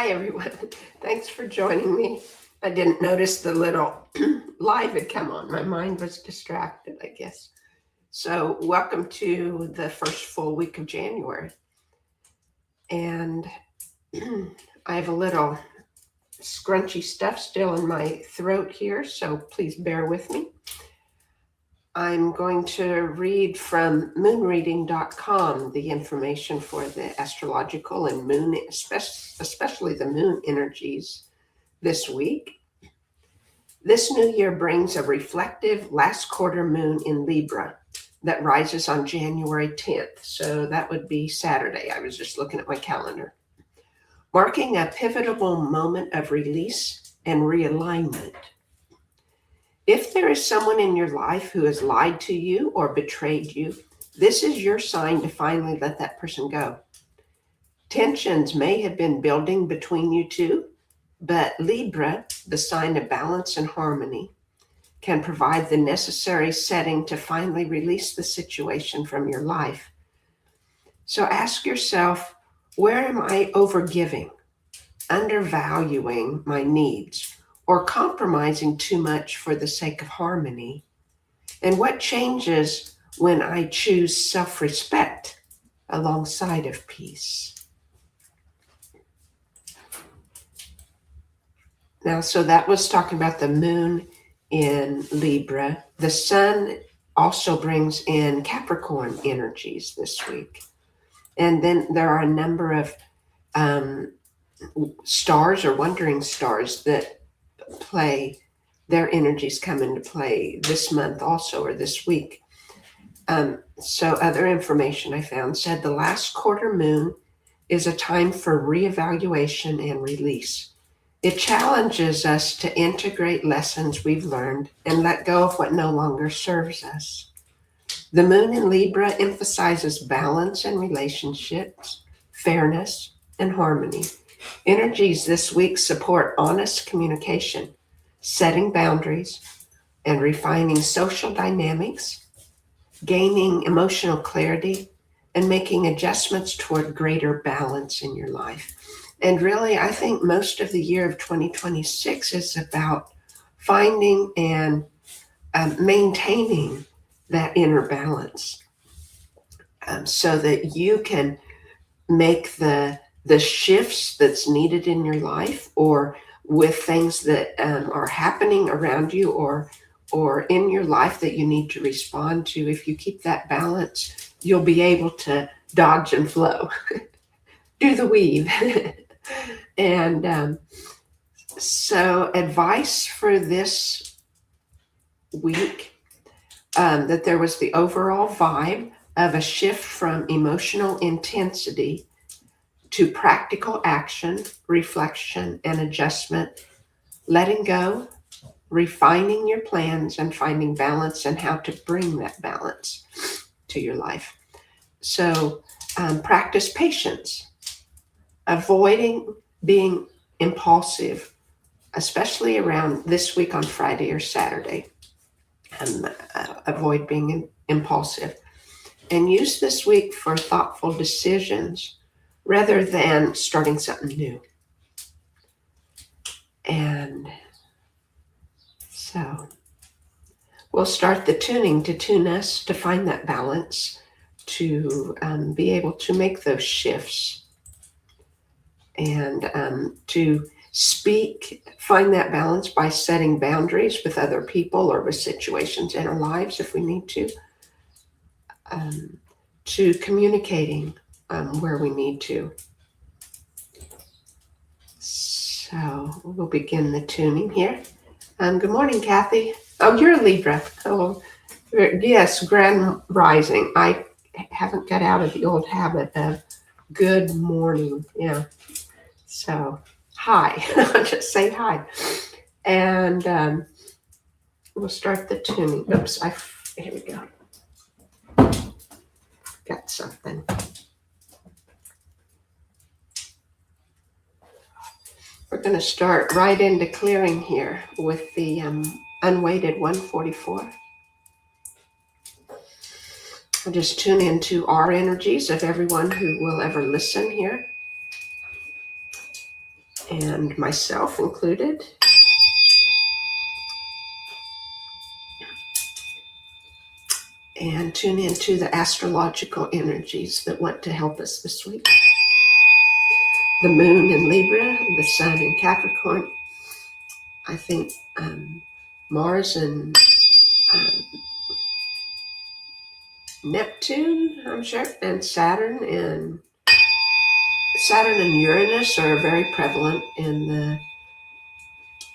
Hi, everyone. Thanks for joining me. I didn't notice the little live had come on. My mind was distracted, I guess. So, welcome to the first full week of January. And I have a little scrunchy stuff still in my throat here, so please bear with me. I'm going to read from moonreading.com the information for the astrological and moon, especially the moon energies this week. This new year brings a reflective last quarter moon in Libra that rises on January 10th. So that would be Saturday. I was just looking at my calendar. Marking a pivotal moment of release and realignment. If there is someone in your life who has lied to you or betrayed you, this is your sign to finally let that person go. Tensions may have been building between you two, but Libra, the sign of balance and harmony, can provide the necessary setting to finally release the situation from your life. So ask yourself, where am I overgiving, undervaluing my needs, or compromising too much for the sake of harmony? And what changes when I choose self-respect alongside of peace? Now, so that was talking about the moon in Libra. The sun also brings in Capricorn energies this week. And then there are a number of stars or wandering stars that their energies come into play this month also, or this week. So other information I found said the last quarter moon is a time for reevaluation and release. It challenges us to integrate lessons we've learned and let go of what no longer serves us. The moon in Libra emphasizes balance in relationships, fairness, and harmony. Energies this week support honest communication, setting boundaries, and refining social dynamics, gaining emotional clarity, and making adjustments toward greater balance in your life. And really, I think most of the year of 2026 is about finding and maintaining that inner balance, so that you can make the shifts that's needed in your life, or with things that are happening around you or in your life that you need to respond to. If you keep that balance, you'll be able to dodge and flow, do the weave. And so advice for this week, that there was the overall vibe of a shift from emotional intensity to practical action, reflection, and adjustment, letting go, refining your plans, and finding balance and how to bring that balance to your life. So practice patience, avoiding being impulsive, especially around this week on Friday or Saturday. Avoid being impulsive. And use this week for thoughtful decisions rather than starting something new. And so we'll start the tuning to tune us to find that balance, to be able to make those shifts, and to find that balance by setting boundaries with other people or with situations in our lives if we need to communicating where we need to. So we'll begin the tuning here. Good morning, Kathy. Oh, you're a Libra. Oh, yes, Grand Rising. I haven't got out of the old habit of good morning. Yeah. So, hi. I'll just say hi. And we'll start the tuning. Oops, here we go. Got something. We're going to start right into clearing here with the unweighted 144. I'll just tune into our energies of everyone who will ever listen here. and myself included. And tune into the astrological energies that want to help us this week. The moon in Libra, the sun in Capricorn. I think Mars and Neptune, I'm sure, and Saturn and Uranus are very prevalent in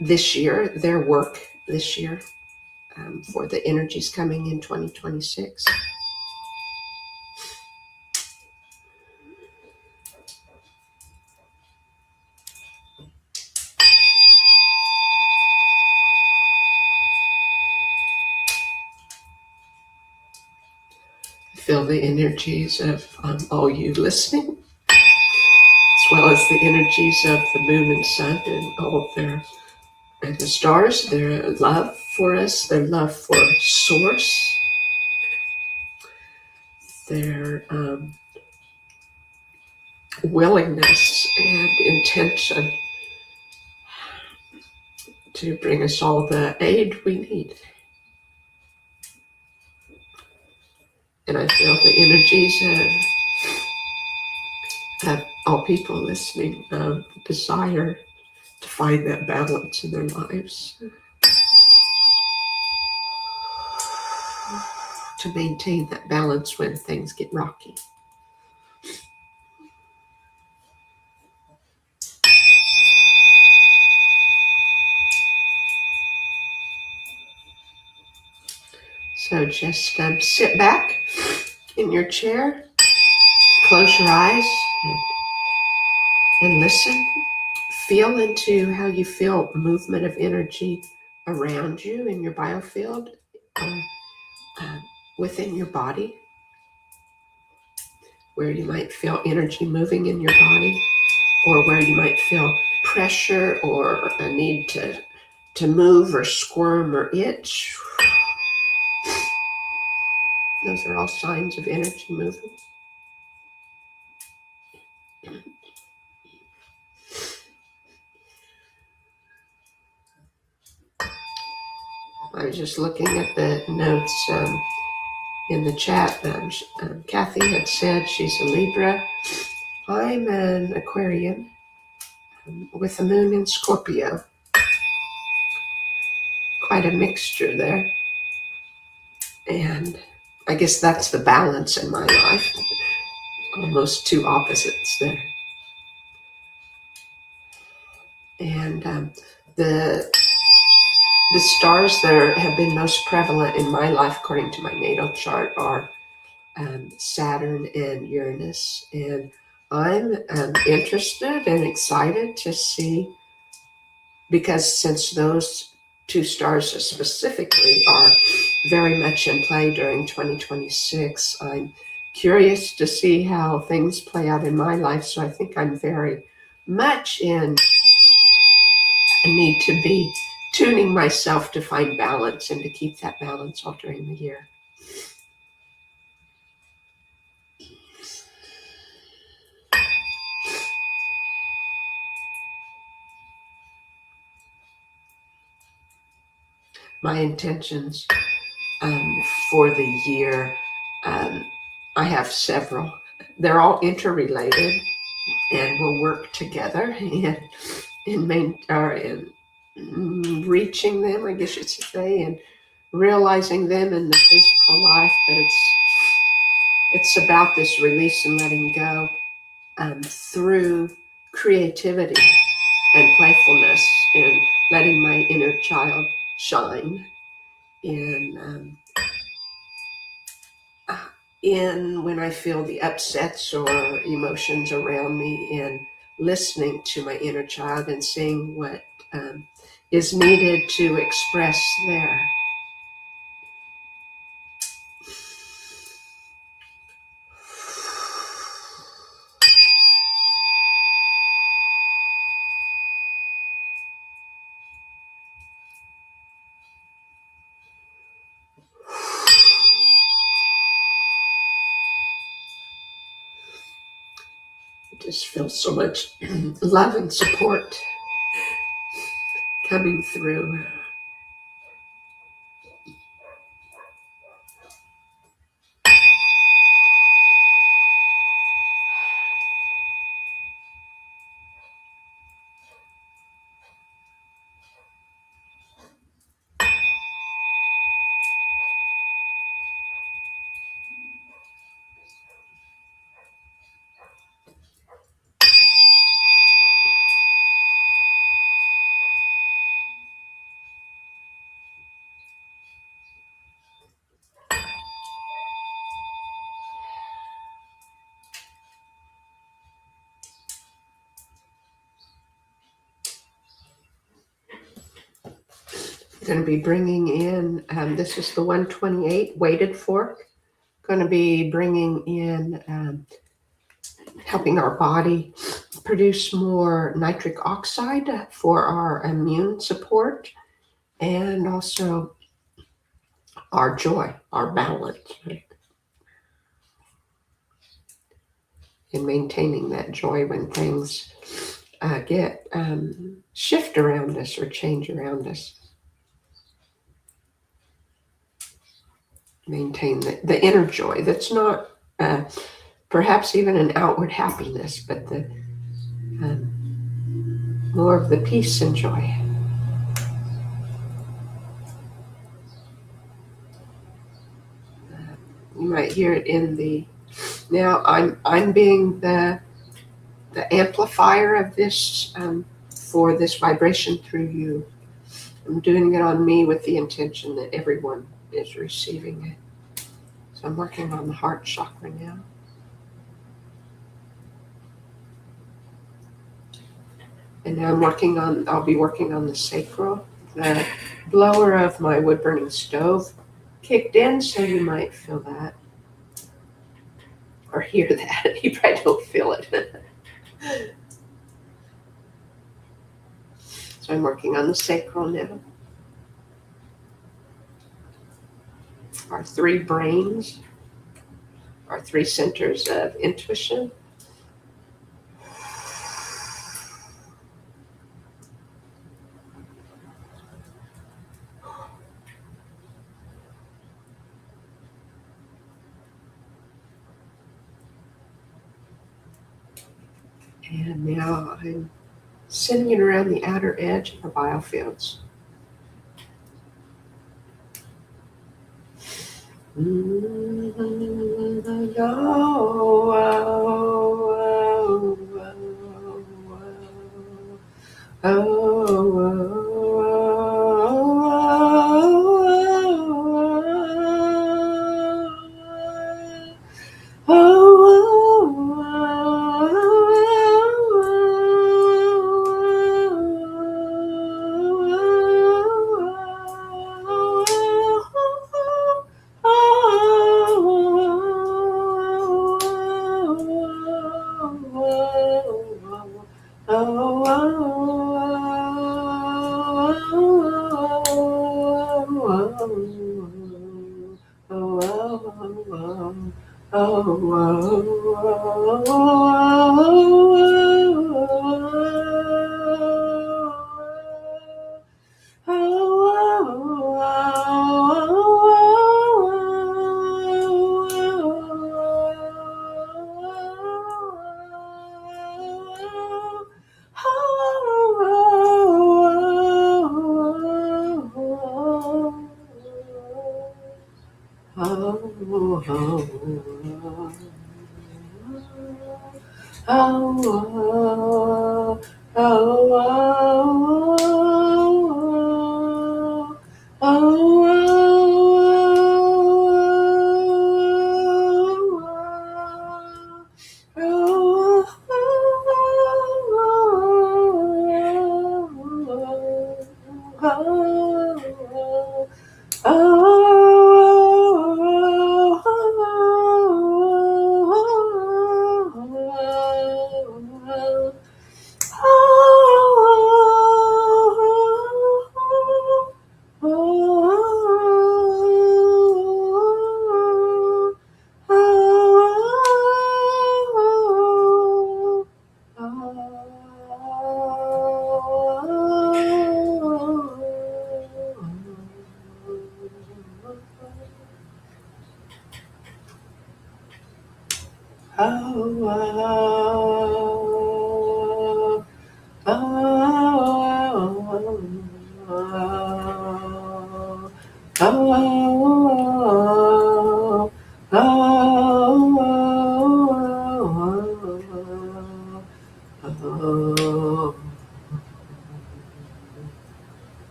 this year, their work this year, for the energies coming in 2026. Feel the energies of all you listening, as well as the energies of the moon and sun and all of and the stars, their love for us, their love for source, their willingness and intention to bring us all the aid we need. And I feel the energies of all people listening desire to find that balance in their lives, to maintain that balance when things get rocky. So just sit back in your chair, close your eyes, and listen. Feel into how you feel movement of energy around you in your biofield, within your body, where you might feel energy moving in your body, or where you might feel pressure or a need to move or squirm or itch. Those are all signs of energy moving. I was just looking at the notes in the chat. Kathy had said she's a Libra. I'm an Aquarian with a moon in Scorpio. Quite a mixture there. And I guess that's the balance in my life. Almost two opposites there. And the stars that have been most prevalent in my life, according to my natal chart, are Saturn and Uranus. And I'm interested and excited to see, because since those two stars specifically are very much in play during 2026, I'm curious to see how things play out in my life. So I think I'm very much in a need to be tuning myself to find balance and to keep that balance all during the year. My intentions for the year, I have several. They're all interrelated and will work together in reaching them, I guess you should say, and realizing them in the physical life. But it's about this release and letting go through creativity and playfulness, and letting my inner child shine in when I feel the upsets or emotions around me, and listening to my inner child and seeing what is needed to express there. I just feel so much love and support coming through. Going to be bringing in, this is the 128 weighted fork. Going to be bringing in, helping our body produce more nitric oxide for our immune support, and also our joy, our balance, right? And maintaining that joy when things get shift around us or change around us. Maintain the inner joy that's not perhaps even an outward happiness, but the more of the peace and joy. You might hear it in the, now I'm being the amplifier of this for this vibration through you. I'm doing it on me with the intention that everyone is receiving it. So I'm working on the heart chakra now. And now I'll be working on the sacral. The blower of my wood burning stove kicked in, so you might feel that. Or hear that. You probably don't feel it. So I'm working on the sacral now. Our three brains, our three centers of intuition. And now I'm sending it around the outer edge of the biofields.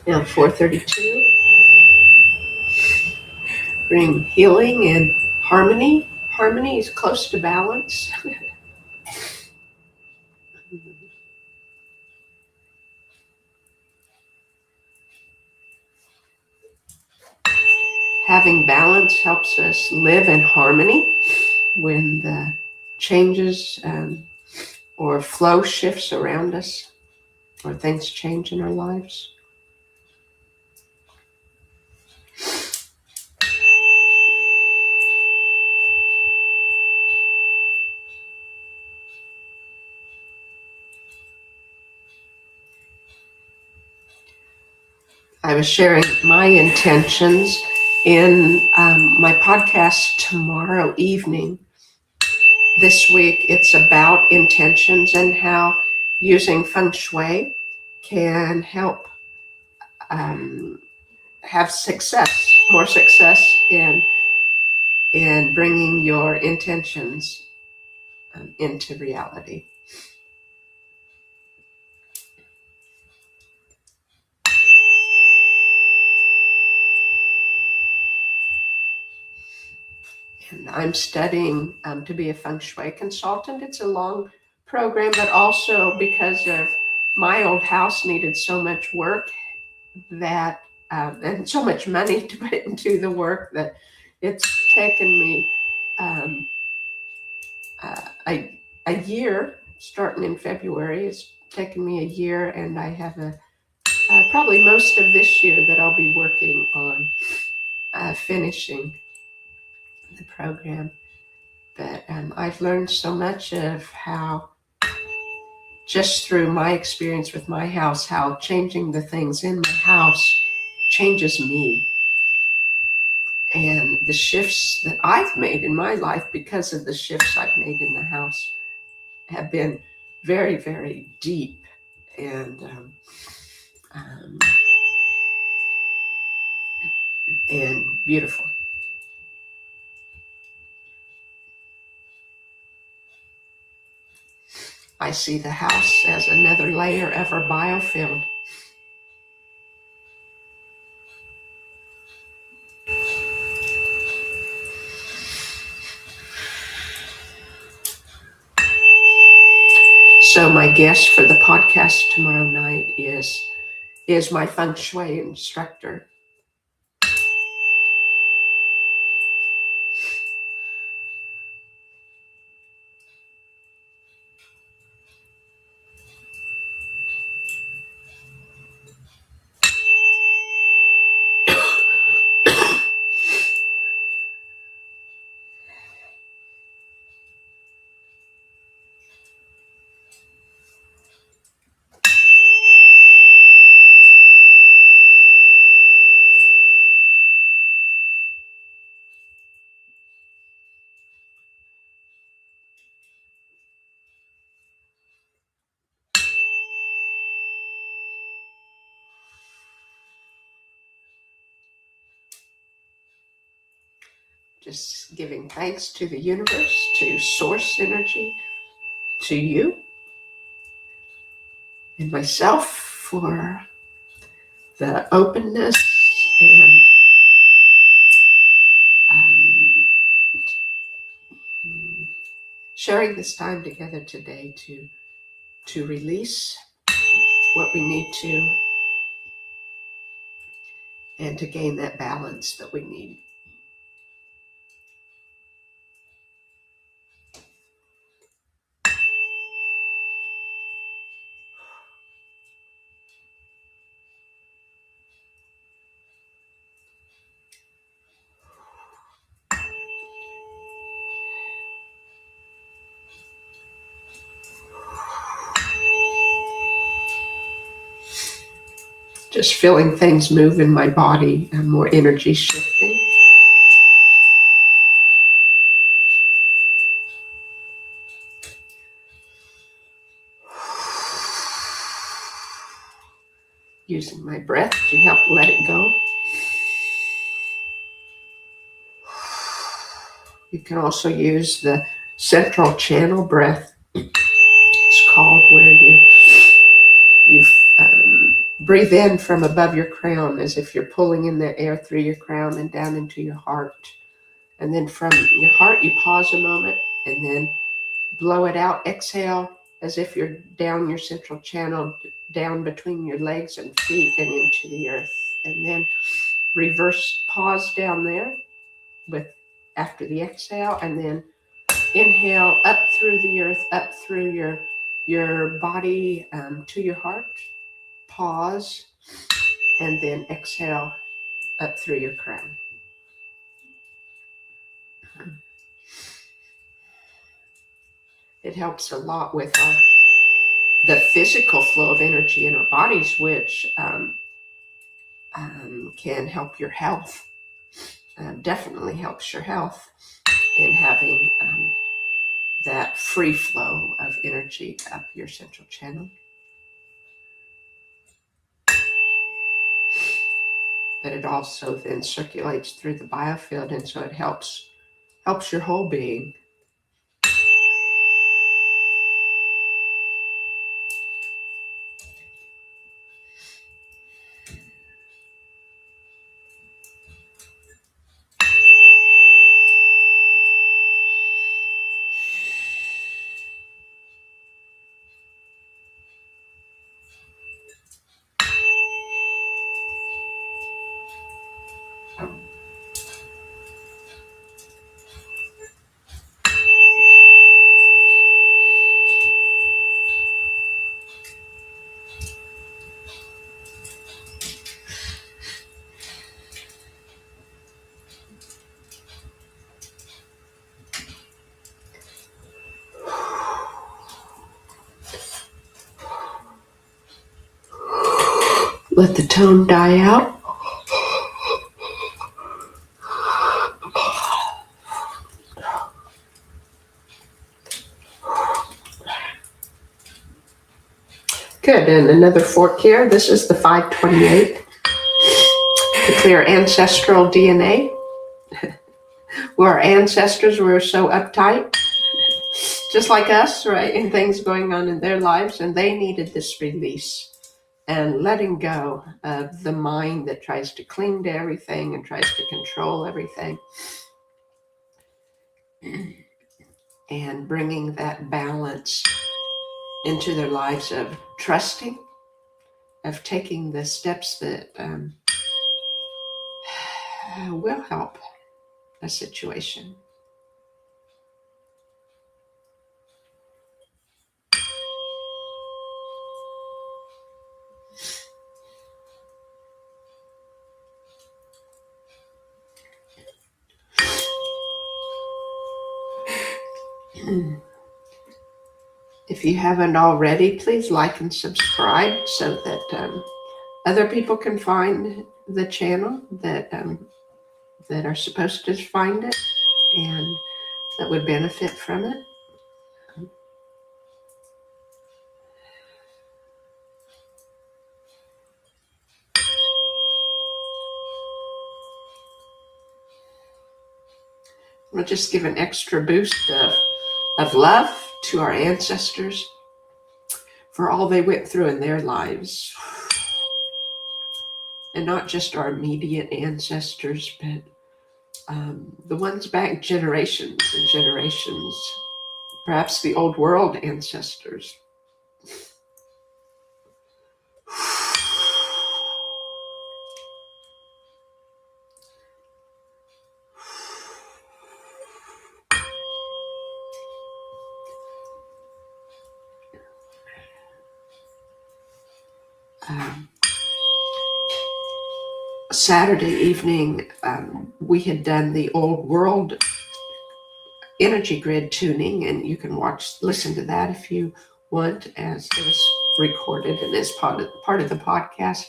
Now 432. Bring healing and harmony. Harmony is close to balance. Having balance helps us live in harmony when the changes or flow shifts around us or things change in our lives. I was sharing my intentions in my podcast tomorrow evening. This week, it's about intentions and how using feng shui can help have success, more success in bringing your intentions into reality. And I'm studying to be a feng shui consultant. It's a long program, but also because of my old house needed so much work that and so much money to put into the work that it's taken me a year, starting in February. It's taken me a year, and I have probably most of this year that I'll be working on finishing the program. But I've learned so much of how, just through my experience with my house, how changing the things in my house changes me. And the shifts that I've made in my life because of the shifts I've made in the house have been very, very deep and beautiful. I see the house as another layer of our biofield. So my guest for the podcast tomorrow night is my feng shui instructor. Just giving thanks to the universe, to source energy, to you, and myself for the openness And sharing this time together today to release what we need to, and to gain that balance that we need. Just feeling things move in my body and more energy shifting. Using my breath to help let it go. You can also use the central channel breath. It's called, where you breathe in from above your crown, as if you're pulling in the air through your crown and down into your heart. And then from your heart, you pause a moment and then blow it out. Exhale, as if you're down your central channel, down between your legs and feet and into the earth. And then reverse, pause down there after the exhale, and then inhale up through the earth, up through your body to your heart. Pause, and then exhale up through your crown. It helps a lot with the physical flow of energy in our bodies, which can help your health. Definitely helps your health in having that free flow of energy up your central channel. But it also then circulates through the biofield, and so it helps your whole being. Let the tone die out. Good, and another fork here. This is the 528 to clear ancestral DNA. Where our ancestors were so uptight, just like us, right? And things going on in their lives, and they needed this release and letting go of the mind that tries to cling to everything and tries to control everything, and bringing that balance into their lives of trusting, of taking the steps that will help a situation. If you haven't already, please like and subscribe so that other people can find the channel that are supposed to find it and that would benefit from it. We'll just give an extra boost of love to our ancestors for all they went through in their lives. and not just our immediate ancestors, but the ones back generations and generations, perhaps the old world ancestors. Saturday evening, we had done the old world energy grid tuning, and you can listen to that if you want, as it was recorded and is part of the podcast.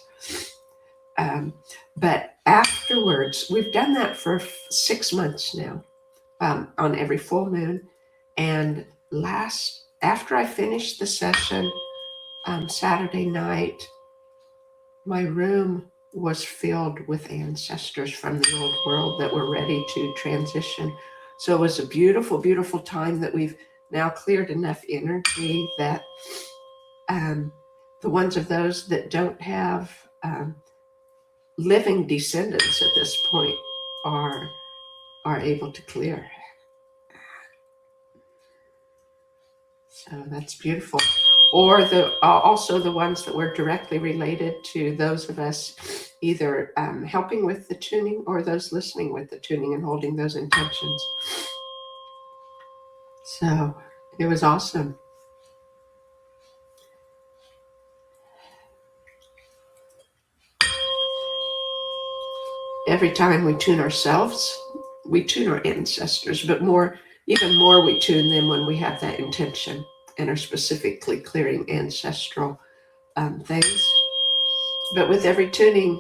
But afterwards, we've done that for 6 months now, on every full moon. And after I finished the session Saturday night, my room was filled with ancestors from the old world that were ready to transition. So it was a beautiful, beautiful time that we've now cleared enough energy that the ones of those that don't have living descendants at this point are able to clear. So that's beautiful. Or also the ones that were directly related to those of us either helping with the tuning or those listening with the tuning and holding those intentions. So it was awesome. Every time we tune ourselves, we tune our ancestors, but even more we tune them when we have that intention and are specifically clearing ancestral things. But with every tuning,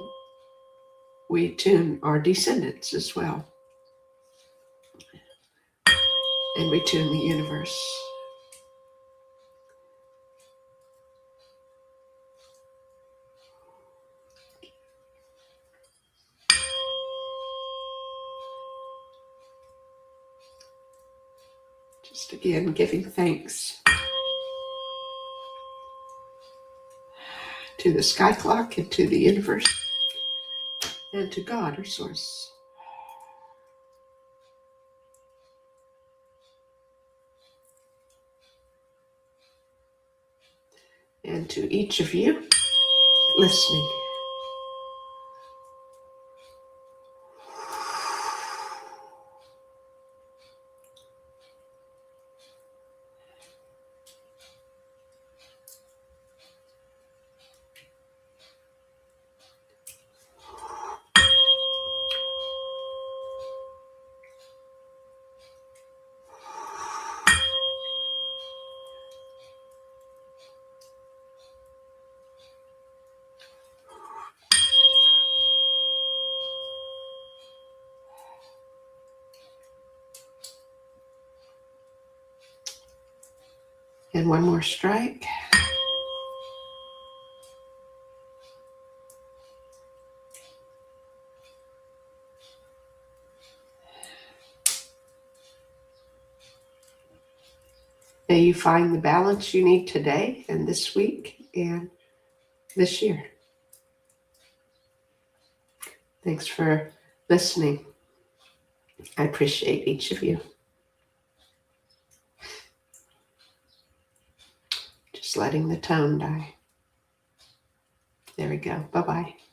we tune our descendants as well. And we tune the universe. Just again, giving thanks to the sky clock and to the universe and to God, our source. And to each of you listening. And one more strike. May you find the balance you need today and this week and this year. Thanks for listening. I appreciate each of you. Just letting the tone die. There we go. Bye-bye.